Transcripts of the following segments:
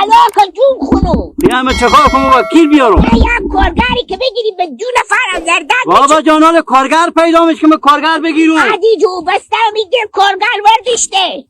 علاقه جون خونو بیا من چکار کنم با کیل بیارم یک کارگری که بگیری به جون فرم زردک بابا جانال کارگر پیدا میشه که من کارگر بگیرم عادی جو بسته میگه کارگر وردشته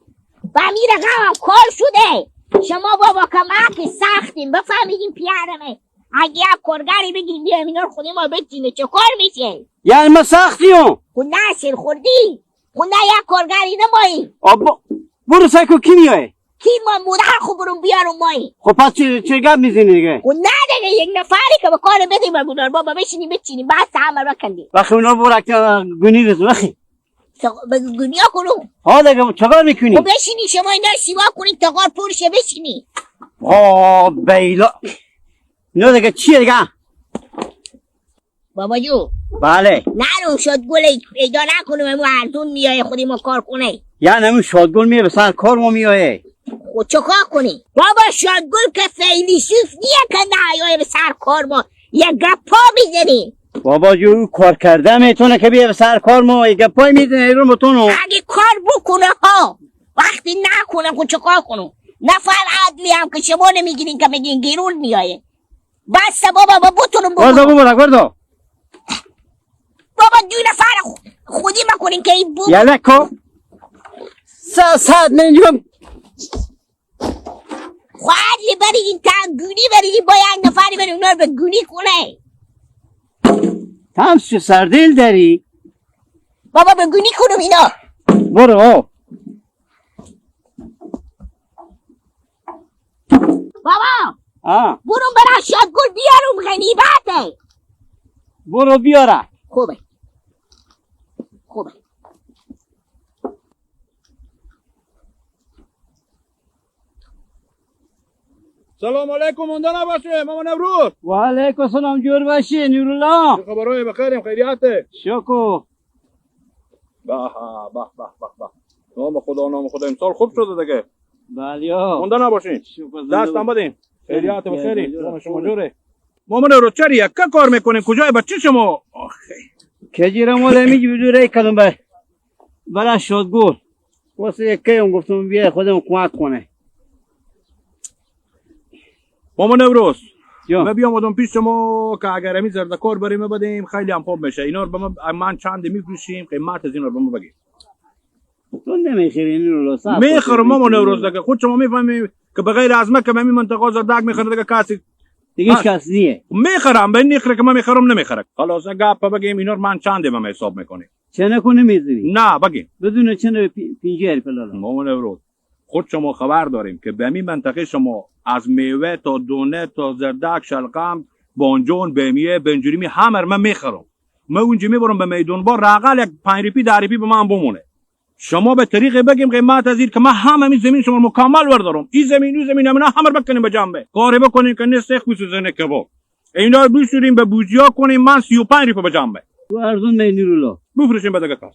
و میره غم کار شده شما بابا کمک سختیم بفهمیدیم پیارمه اگه یک کارگری بگیریم بیایم اینا رو خودی ما بچینه چه کار میشه یعنی من سختیم خود نسل خوردی خود نه یک کارگری نمایی آبا برو سکو کی میای کی ما مدر خوب برون بیارم مایی خب پس چه گپ میزنی دیگه خود نه دیگه یک نفری که به کار بدیم بگونار بابا بشینی بچینی بعد همه بکندی وقتی اونا برو گونی رسو وقتی بگو گونیا کنو ها دیگه چکار میکنی خب بشینی شما اینا سیوا کنید تقار پرشه بشینی بیلا اینا دیگه چیه دیگه بابا جو بله نرو شد گل پیدا نکنم امو ارزون میای خودی ما کار کنه یعنی همون شادگل میه به سر کار ما میایه خود چه کار کنی بابا شادگل که فیلی شوف نیه که نهایای به سر کار ما یک گپا میزنی بابا جو کار کرده میتونه که بیه به سر کار ما یک گپای میزنه ایرون بتونو اگه کار بکنه ها وقتی نکنه خود چه کار کنم نفر عدلی هم که شما نمیگیرین که میگین گیرون میایه بس بابا بتونم بازا بابا گردو بابا دو نفر خودی مکنین که این بو یلکو ساعت منجم خواهدلی برید تا گونی برید با یک نفری برید اونا رو به گونی کنه هم چه سردیل داری بابا به گونی کنم اینا برو بابا برو برای شادگل بیارم غنیبته برو بیاره خوبه سلام علیکم مونده نباشه مامان نوروز و علیکم سلام جور باشی نورالله چه خبرهای بخیریم خیریته شکو به نام خدا امسال خوب شده دیگه بلیا مونده نباشین شکر دستم بدین خیریت بخیری شما جوره مامان نوروز چرا یک کار میکنین کجای بچه شما کجیره موله میگی بدوره کدوم برای شادگل واسه یکی اون گفتم بیای خودم کمک کنه مامان نوروز جا ما بیامدم پیش شما که اگر همی زردکار بریم بدیم خیلی هم خوب میشه اینا رو به من چند میفروشیم قیمت از اینا رو به ما بگید تو نمیخیری نورالله میخرم مامان نوروز دیگه خود شما میفهمی که بغیر از مکه به منطقه زردک میخره دیگه کسی دیگه کس نیه میخرم به نیخره که من میخرم نمیخره خلاص گپ بگیم اینا رو من چند من حساب میکنی چه نکنه میزنی نه بگیم بدون چه پینجر پلالا مامان نوروز خود شما خبر داریم که به این منطقه شما از میوه تا دونه تا زردک شلقم بانجون بمیه بنجوریمی همه من میخرم من اونجا میبرم به میدون با راقل یک 5 روپی 10 روپی به من بمونه شما به طریق بگیم قیمت از این که من همین زمین شما مکمل وردارم این زمین اون زمین همه بکنیم به جنبه کاری بکنیم که نسخ بسوزنه کباب اینا رو بشوریم به بوجیا کنیم من 35 روپی به جنبه تو ارزون نی نورالله بفروشیم به دیگه کس